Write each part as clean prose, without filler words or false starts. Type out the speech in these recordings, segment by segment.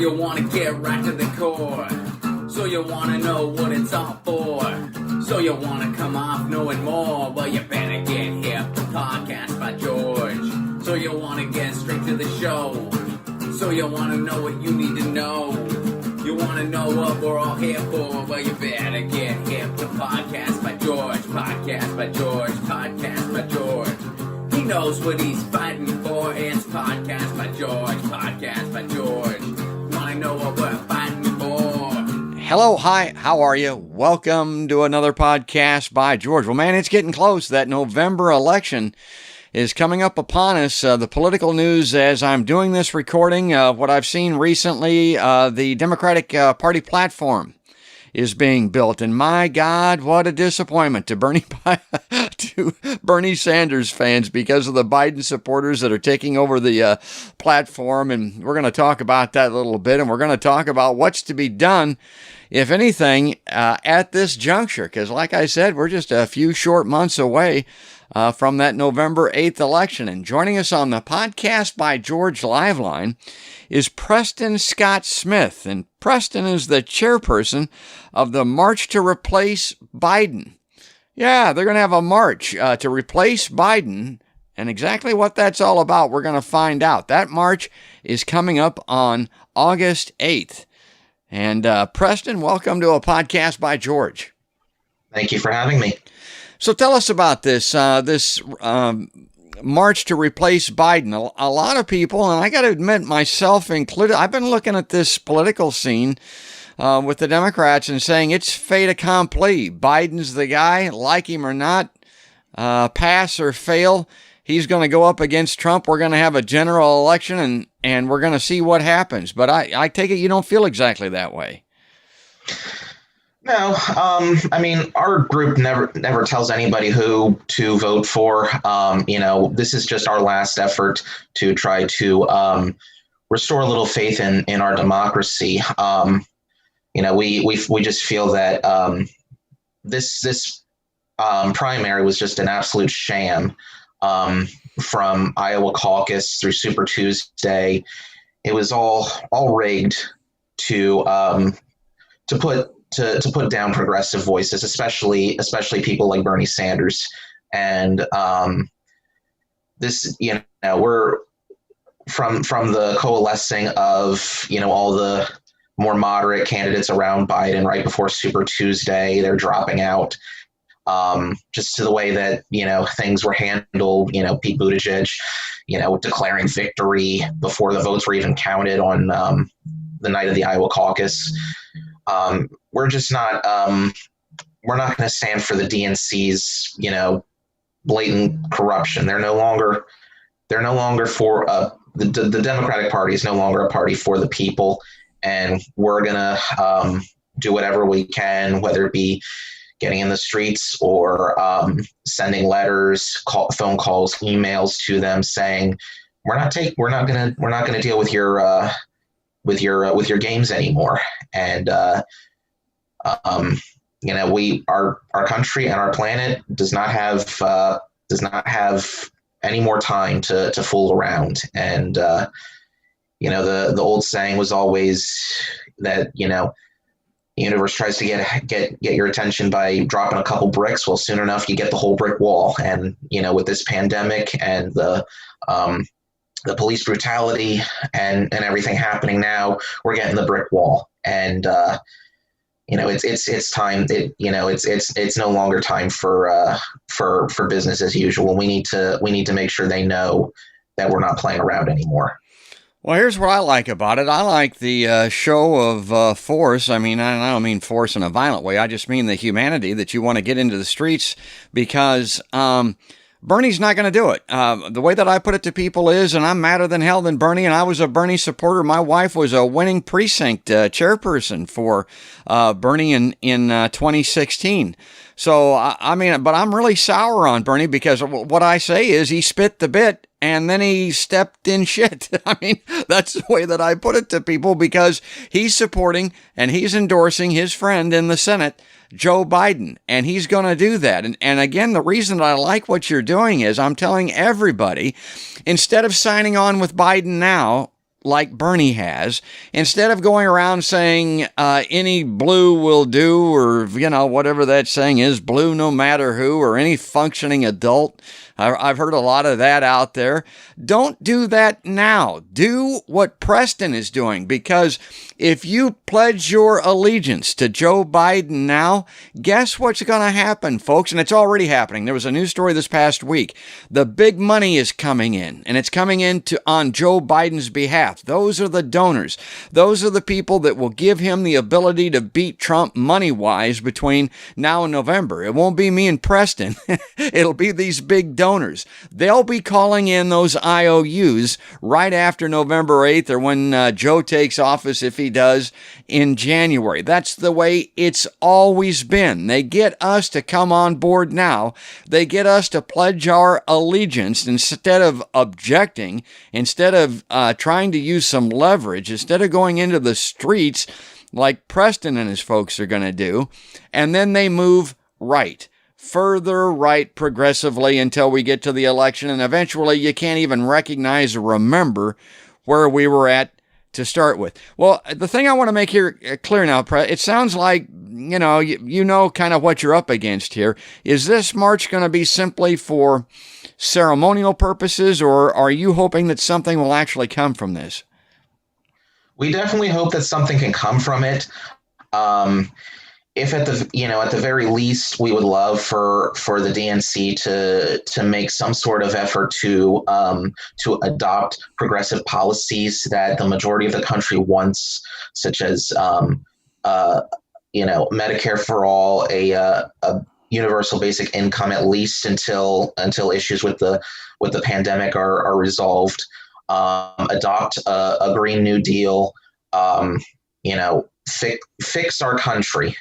you want to get right to the core. So you want to know what it's all for. So you want to come off knowing more. Well, you better get hip to Podcast by George. So you want to get straight to the show. So you want to know what you need to know. You want to know what we're all here for. Well, you better get hip to Podcast by George. Podcast by George. Podcast by George. He knows what he's fighting for. It's Podcast by George. Podcast by George. Want to know what we're fighting for? Hello, hi, how are you? Welcome to another podcast by George. Well, man, it's getting close. That November election is coming up upon us. The political news as I'm doing this recording, what I've seen recently, the Democratic Party platform is being built. And my God, what a disappointment to Bernie Sanders fans because of the Biden supporters that are taking over the platform. And we're going to talk about that a little bit. And we're going to talk about what's to be done, if anything, at this juncture. Because like I said, we're just a few short months away from that November 8th election. And joining us on the Podcast by George live line is Preston Scott Smith. And Preston is the chairperson of the March to Replace Biden. Yeah, they're going to have a march to replace Biden. And exactly what that's all about, we're going to find out. That march is coming up on August 8th. And Preston, welcome to a Podcast by George. Thank you for having me. So tell us about this march to replace Biden. A lot of people, and I got to admit, myself included, I've been looking at this political scene with the Democrats and saying it's fait accompli. Biden's the guy, like him or not, pass or fail. He's going to go up against Trump. We're going to have a general election, and we're going to see what happens. But I take it you don't feel exactly that way. No, I mean, our group never tells anybody who to vote for. This is just our last effort to try to restore a little faith in our democracy. We just feel that this primary was just an absolute sham. From Iowa caucus through Super Tuesday, it was all rigged to put down progressive voices, especially people like Bernie Sanders. And we're from the coalescing of all the more moderate candidates around Biden right before Super Tuesday. They're dropping out. Just to the way that, things were handled, Pete Buttigieg, declaring victory before the votes were even counted on the night of the Iowa caucus. We're just not, we're not going to stand for the DNC's, blatant corruption. They're no longer for, the Democratic Party is no longer a party for the people. And we're going to do whatever we can, whether it be getting in the streets or sending letters, phone calls, emails to them saying, we're not going to deal with your games anymore. And our country and our planet does not have any more time to fool around. And the old saying was always that the universe tries to get your attention by dropping a couple bricks. Well, soon enough, you get the whole brick wall. And, with this pandemic and the police brutality and everything happening now, we're getting the brick wall. And, it's time. It's no longer time for business as usual. We need to make sure they know that we're not playing around anymore. Well, here's what I like about it. I like the show of force. I mean, I don't mean force in a violent way. I just mean the humanity that you want to get into the streets because Bernie's not going to do it. The way that I put it to people is, and I'm madder than hell than Bernie, and I was a Bernie supporter. My wife was a winning precinct chairperson for Bernie in 2016. So, but I'm really sour on Bernie because what I say is he spit the bit and then he stepped in shit. I mean, that's the way that I put it to people because he's supporting and he's endorsing his friend in the Senate, Joe Biden, and he's going to do that. And again, the reason that I like what you're doing is I'm telling everybody, instead of signing on with Biden now, like Bernie has, instead of going around saying any blue will do, or, whatever that saying is, blue no matter who, or any functioning adult. I've heard a lot of that out there. Don't do that now. Do what Preston is doing, because if you pledge your allegiance to Joe Biden now, guess what's going to happen, folks? And it's already happening. There was a news story this past week. The big money is coming in, and it's coming in on Joe Biden's behalf. Those are the donors. Those are the people that will give him the ability to beat Trump money-wise between now and November. It won't be me and Preston. It'll be these big donors. They'll be calling in those IOUs right after November 8th, or when Joe takes office, if he does, in January. That's the way it's always been. They get us to come on board now. They get us to pledge our allegiance instead of objecting, instead of trying to use some leverage, instead of going into the streets like Preston and his folks are going to do, and then they move right. Further right progressively until we get to the election, and eventually you can't even recognize or remember where we were at to start with. Well, the thing I want to make here clear now, it sounds like, you know kind of what you're up against here. Is this march going to be simply for ceremonial purposes, or are you hoping that something will actually come from this? We definitely hope that something can come from it. If at the very least, we would love for the DNC to make some sort of effort to adopt progressive policies that the majority of the country wants, such as Medicare for all, a universal basic income, at least until issues with the pandemic are resolved. Adopt a Green New Deal. Fix our country.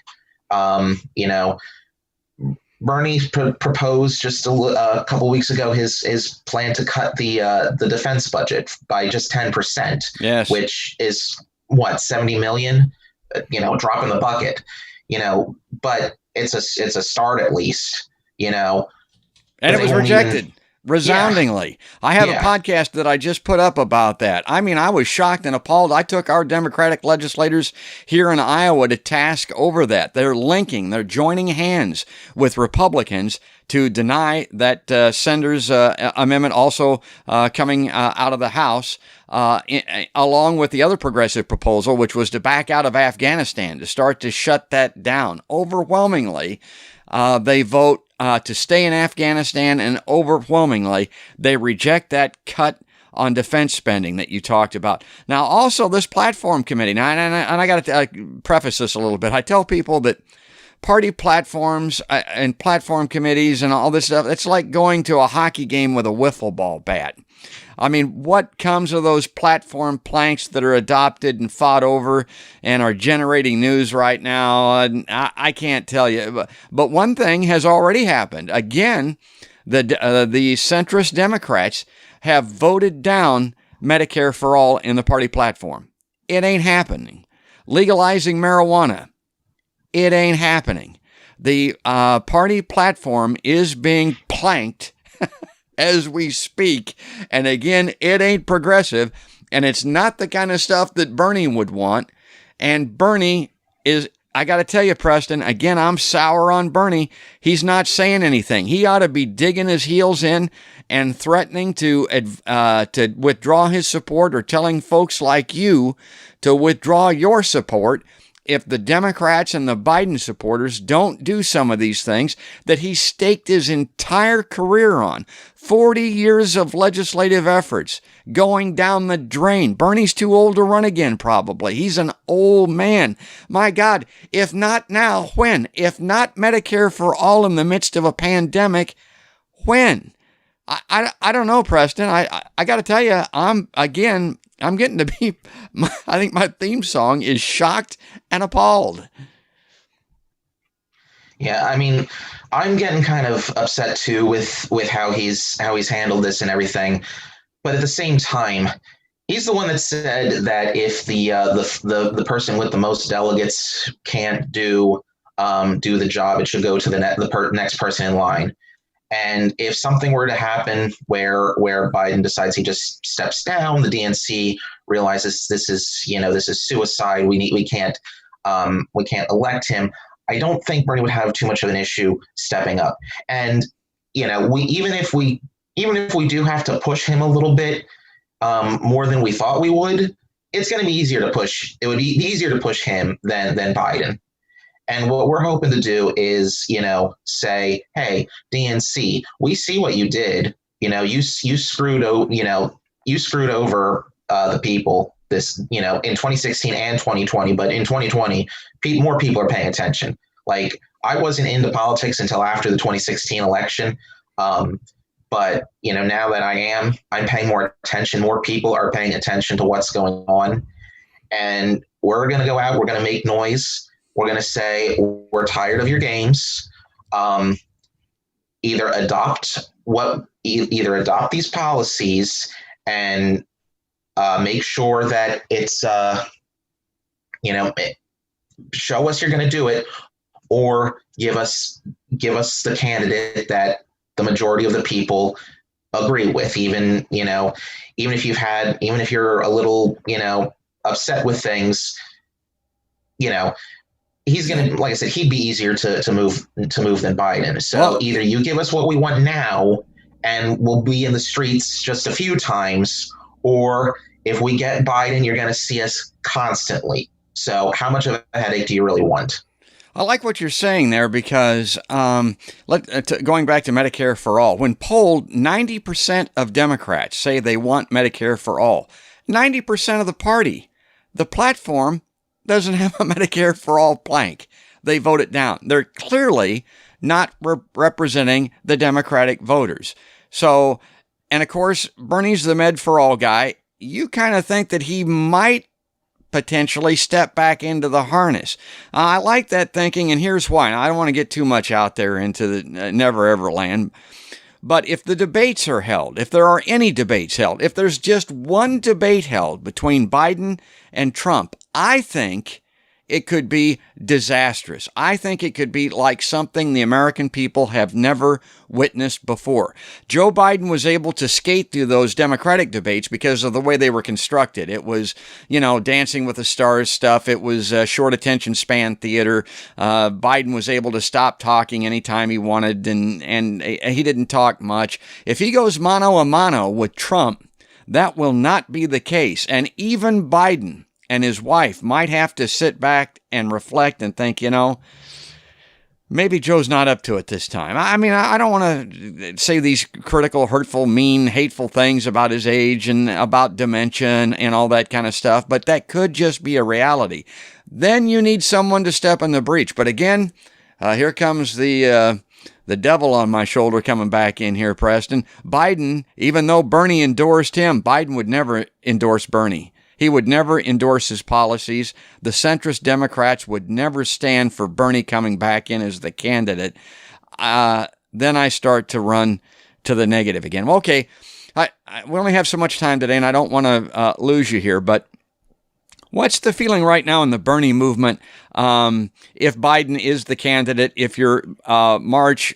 Bernie proposed just a couple weeks ago his plan to cut the defense budget by just 10%, yes, which is what, 70 million, drop in the bucket, but it's a start at least, and it was rejected. Resoundingly. Yeah. I have a podcast that I just put up about that. I mean, I was shocked and appalled. I took our Democratic legislators here in Iowa to task over that. They're joining hands with Republicans to deny that Sender's amendment, also coming out of the House, along with the other progressive proposal, which was to back out of Afghanistan, to start to shut that down. Overwhelmingly, they vote to stay in Afghanistan, and overwhelmingly, they reject that cut on defense spending that you talked about. Now, also this platform committee, now, and I got to preface this a little bit. I tell people that party platforms and platform committees and all this stuff, it's like going to a hockey game with a wiffle ball bat. I mean, what comes of those platform planks that are adopted and fought over and are generating news right now? I can't tell you. But one thing has already happened. Again, the centrist Democrats have voted down Medicare for all in the party platform. It ain't happening. Legalizing marijuana. It ain't happening. The party platform is being planked as we speak. And again, it ain't progressive, and it's not the kind of stuff that Bernie would want. And Bernie is, I got to tell you, Preston, again, I'm sour on Bernie. He's not saying anything. He ought to be digging his heels in and threatening to withdraw his support, or telling folks like you to withdraw your support if the Democrats and the Biden supporters don't do some of these things that he staked his entire career on. 40 years of legislative efforts going down the drain. Bernie's too old to run again, probably. He's an old man. My God, if not now, when? If not Medicare for all in the midst of a pandemic, when? I don't know, Preston. I got to tell you, I'm getting to be, I think my theme song is shocked and appalled. Yeah, I mean, I'm getting kind of upset too with how he's handled this and everything. But at the same time, he's the one that said that if the person with the most delegates can't do the job, it should go to the next person in line. And if something were to happen where Biden decides he just steps down, the DNC realizes this is suicide. We can't elect him. I don't think Bernie would have too much of an issue stepping up. And we even if we do have to push him a little bit more than we thought we would, it's going to be easier to push. It would be easier to push him than Biden. And what we're hoping to do is, say, hey, DNC, we see what you did. You screwed over the people this, in 2016 and 2020. But in 2020, more people are paying attention. Like, I wasn't into politics until after the 2016 election. But, now that I'm paying more attention. More people are paying attention to what's going on. And we're going to go out. We're going to make noise. We're going to say, we're tired of your games. Either adopt these policies and make sure that it's, show us you're going to do it, or give us the candidate that the majority of the people agree with. Even if you're a little, upset with things, he's going to, like I said, he'd be easier to move than Biden. So either you give us what we want now and we'll be in the streets just a few times, or if we get Biden, you're going to see us constantly. So how much of a headache do you really want? I like what you're saying there because going back to Medicare for all, when polled, 90% of Democrats say they want Medicare for all. 90% of the party, the platform, doesn't have a Medicare for all plank. They vote it down. They're clearly not representing the Democratic voters. So, and of course, Bernie's the Med for all guy. You kind of think that he might potentially step back into the harness. I like that thinking, and here's why. Now, I don't want to get too much out there into the never ever land. But if the debates are held, if there are any debates held, if there's just one debate held between Biden and Trump, I think it could be disastrous. I think it could be like something the American people have never witnessed before. Joe Biden was able to skate through those Democratic debates because of the way they were constructed. It was, Dancing with the Stars stuff. It was short attention span theater. Biden was able to stop talking anytime he wanted, and he didn't talk much. If he goes mano a mano with Trump, that will not be the case. And even Biden and his wife might have to sit back and reflect and think, maybe Joe's not up to it this time. I mean, I don't want to say these critical, hurtful, mean, hateful things about his age and about dementia and all that kind of stuff, but that could just be a reality. Then you need someone to step in the breach. But again, here comes the devil on my shoulder coming back in here, Preston. Biden, even though Bernie endorsed him, Biden would never endorse Bernie. He would never endorse his policies. The centrist Democrats would never stand for Bernie coming back in as the candidate. Then I start to run to the negative again. Well, okay, we only have so much time today, and I don't want to lose you here, but what's the feeling right now in the Bernie movement if Biden is the candidate, if your March,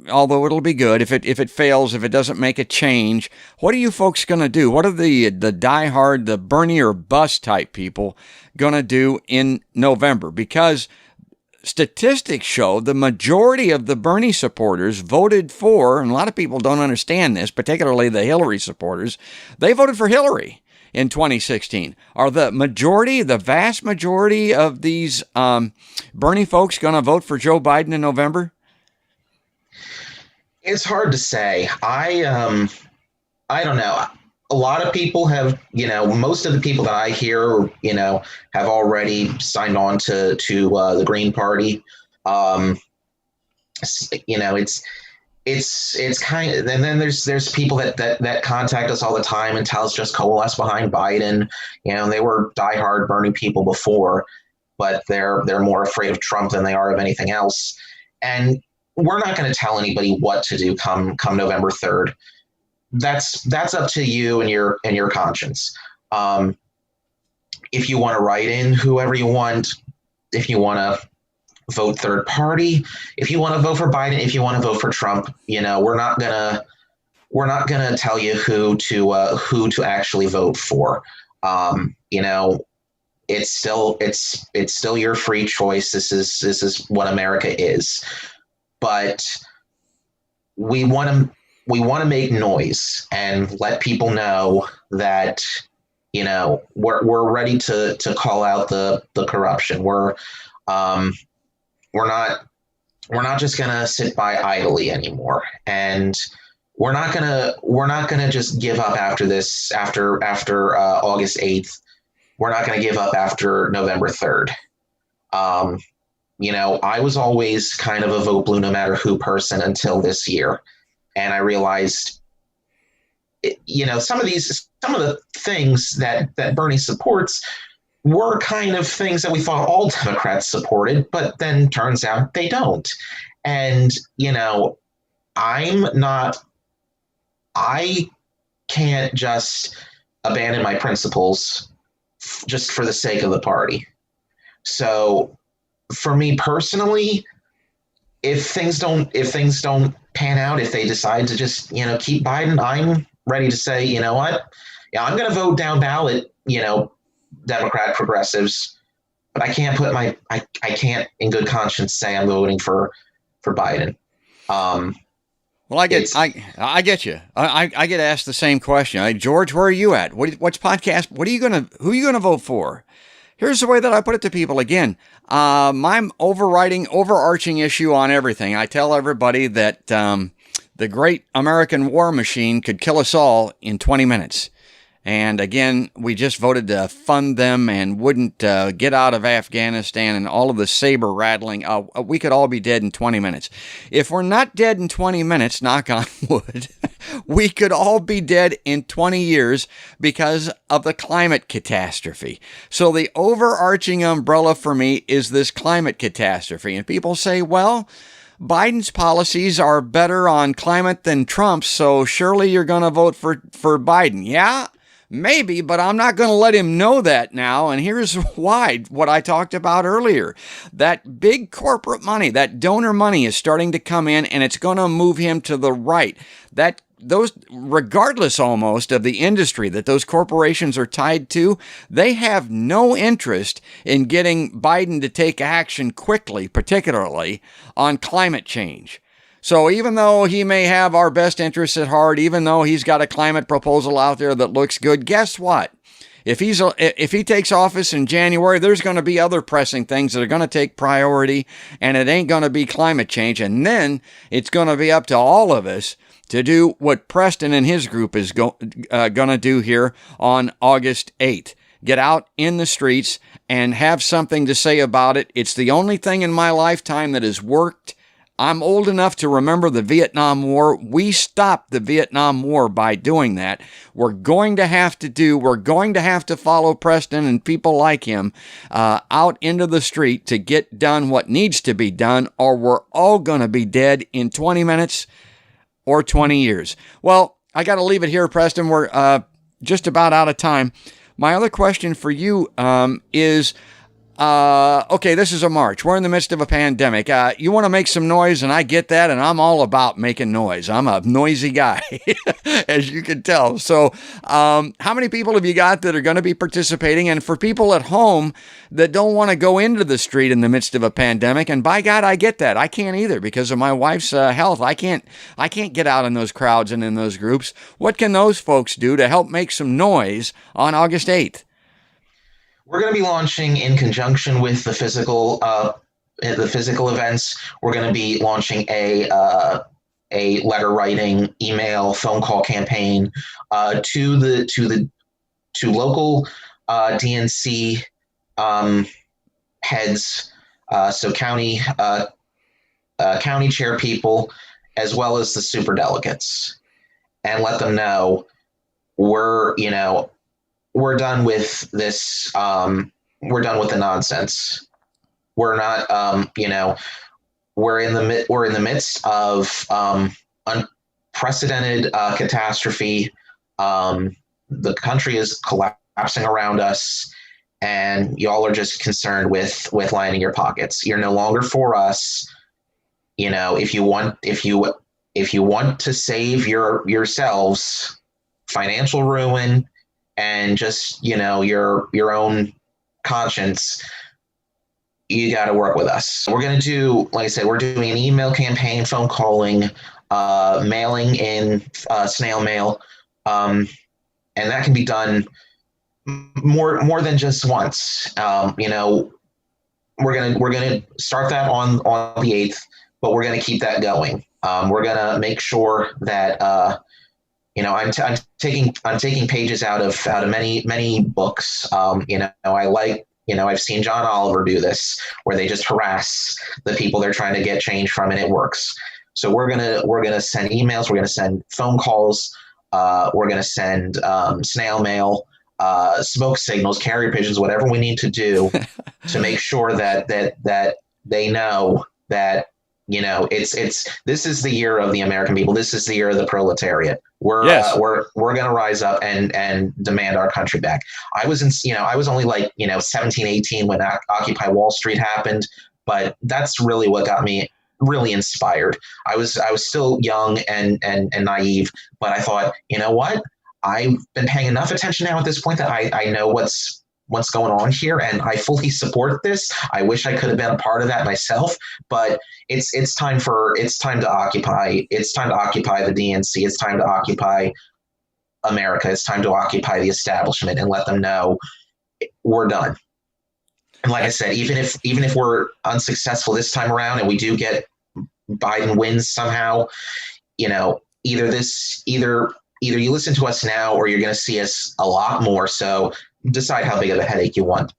although it'll be good, if it fails, if it doesn't make a change, what are you folks going to do? What are the diehard, the Bernie or bust type people going to do in November? Because statistics show the majority of the Bernie supporters voted for, and a lot of people don't understand this, particularly the Hillary supporters, they voted for Hillary in 2016. Are the vast majority of these Bernie folks going to vote for Joe Biden in November? It's hard to say. I don't know. A lot of people have, most of the people that I hear, have already signed on to the Green Party. It's kind of, and then there's people that contact us all the time and tell us just coalesce behind Biden. They were diehard Bernie people before, but they're more afraid of Trump than they are of anything else. And we're not going to tell anybody what to do come November 3rd. That's up to you and your conscience. If you want to write in whoever you want, if you want to vote third party. If you want to vote for Biden, if you want to vote for Trump, we're not gonna tell you who to actually vote for. It's still your free choice. This is what America is. But we want to make noise and let people know that we're ready to call out the corruption. We're not just gonna sit by idly anymore, and we're not gonna just give up after this after August 8th. We're not gonna give up after November 3rd. I was always kind of a vote blue no matter who person until this year, and I realized some of the things that Bernie supports were kind of things that we thought all Democrats supported, but then turns out they don't. And, I can't just abandon my principles just for the sake of the party. So for me personally, if things don't pan out, if they decide to just, keep Biden, I'm ready to say, you know what? Yeah, I'm going to vote down ballot, Democrat progressives, but I can't I can't in good conscience say I'm voting for Biden. Well, I get you. I get asked the same question. George, where are you at? What's podcast? Who are you gonna vote for? Here's the way that I put it to people again. My overarching issue on everything. I tell everybody that the great American war machine could kill us all in 20 minutes. And again, we just voted to fund them and wouldn't get out of Afghanistan and all of the saber rattling. We could all be dead in 20 minutes. If we're not dead in 20 minutes, knock on wood, we could all be dead in 20 years because of the climate catastrophe. So the overarching umbrella for me is this climate catastrophe. And people say, well, Biden's policies are better on climate than Trump's, so surely you're going to vote for Biden. Yeah, maybe, but I'm not going to let him know that now. And here's why, what I talked about earlier. That big corporate money, that donor money is starting to come in, and it's going to move him to the right. Those, regardless almost of the industry that those corporations are tied to, they have no interest in getting Biden to take action quickly, particularly on climate change. So even though he may have our best interests at heart, even though he's got a climate proposal out there that looks good, guess what? If he takes office in January, there's going to be other pressing things that are going to take priority, and it ain't going to be climate change. And then it's going to be up to all of us to do what Preston and his group is going to do here on August 8th. Get out in the streets and have something to say about it. It's the only thing in my lifetime that has worked. I'm old enough to remember the Vietnam War. We stopped the Vietnam War by doing that. We're going to have to follow Preston and people like him out into the street to get done what needs to be done, or we're all going to be dead in 20 minutes or 20 years. Well, I got to leave it here, Preston. We're just about out of time. My other question for you is, okay, this is a March. We're in the midst of a pandemic. You want to make some noise, and I get that, and I'm all about making noise. I'm a noisy guy, as you can tell. So how many people have you got that are going to be participating? And for people at home that don't want to go into the street in the midst of a pandemic, and by God, I get that. I can't either because of my wife's health. I can't get out in those crowds and in those groups. What can those folks do to help make some noise on August 8th? We're going to be launching in conjunction with the physical events. We're going to be launching a letter writing, email, phone call campaign to local DNC heads, so county chair people, as well as the super delegates, and let them know we're done with this. We're done with the nonsense. We're not, we're in the midst of unprecedented catastrophe. The country is collapsing around us, and y'all are just concerned with lining your pockets. You're no longer for us. You know, if you want to save yourselves financial ruin and just, you know, your own conscience, you got to work with us. We're going to do, like I said, we're doing an email campaign, phone calling, mailing in snail mail, and that can be done more than just once. You know, we're gonna start that on the 8th, but we're gonna keep that going. We're gonna make sure that you know, I'm taking pages out of many books. You know, I like, you know, I've seen John Oliver do this, where they just harass the people they're trying to get change from, and it works. So we're gonna send emails, we're gonna send phone calls, we're gonna send snail mail, smoke signals, carrier pigeons, whatever we need to do to make sure that they know that, you know, it's this is the year of the American people. This is the year of the proletariat. We're going to rise up and demand our country back. I was only like, you know, 17, 18 when Occupy Wall Street happened, but that's really what got me really inspired. I was still young and naive, but I thought, you know what? I've been paying enough attention now at this point that I know what's going on here, and I fully support this. I wish I could have been a part of that myself, but it's time to occupy. It's time to occupy the DNC. It's time to occupy America. It's time to occupy the establishment and let them know we're done. And like I said, even if we're unsuccessful this time around and we do get Biden wins somehow, you know, either you listen to us now or you're going to see us a lot more. So decide how big of a headache you want.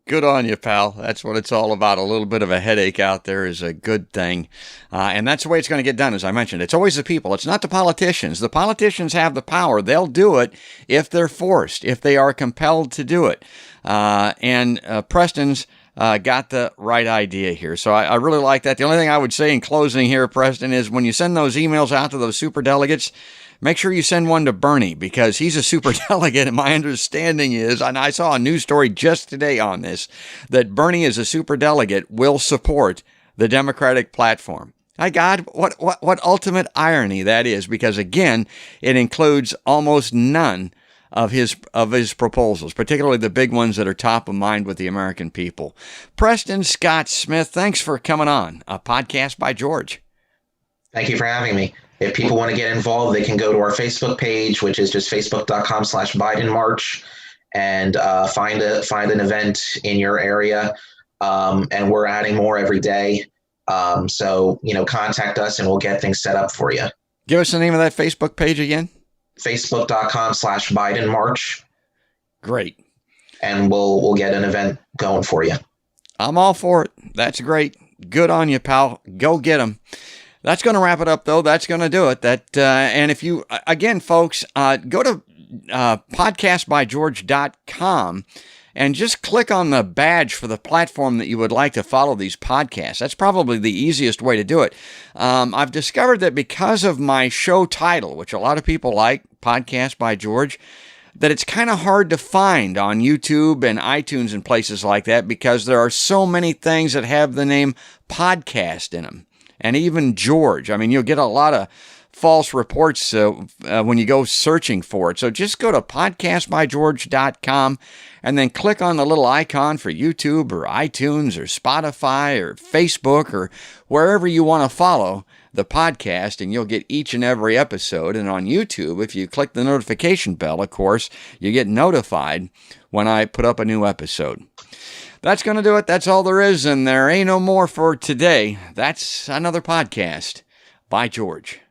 Good on you, pal. That's what it's all about. A little bit of a headache out there is a good thing. And that's the way it's going to get done, as I mentioned. It's always the people. It's not the politicians. The politicians have the power. They'll do it if they're forced, if they are compelled to do it. And Preston's got the right idea here. So I really like that. The only thing I would say in closing here, Preston, is when you send those emails out to those super delegates, make sure you send one to Bernie, because he's a super delegate, and my understanding is, and I saw a news story just today on this, that Bernie as a super delegate will support the Democratic platform. My God, what ultimate irony that is, because again, it includes almost none of his proposals, particularly the big ones that are top of mind with the American people. Preston Scott Smith, thanks for coming on a podcast by George. Thank you for having me. If people want to get involved, they can go to our Facebook page, which is just facebook.com/Biden March, and find an event in your area. And we're adding more every day. So, you know, contact us and we'll get things set up for you. Give us the name of that Facebook page again. Facebook.com/Biden March. Great. And we'll get an event going for you. I'm all for it. That's great. Good on you, pal. Go get them. That's going to wrap it up, though. That's going to do it. And if you, again, folks, go to podcastbygeorge.com and just click on the badge for the platform that you would like to follow these podcasts. That's probably the easiest way to do it. I've discovered that because of my show title, which a lot of people like, Podcast by George, that it's kind of hard to find on YouTube and iTunes and places like that, because there are so many things that have the name podcast in them. And even George. I mean, you'll get a lot of false reports when you go searching for it. So just go to podcastbygeorge.com and then click on the little icon for YouTube or iTunes or Spotify or Facebook or wherever you want to follow the podcast, and you'll get each and every episode. And on YouTube, if you click the notification bell, of course, you get notified when I put up a new episode. That's going to do it. That's all there is, and there ain't no more for today. That's another podcast by George.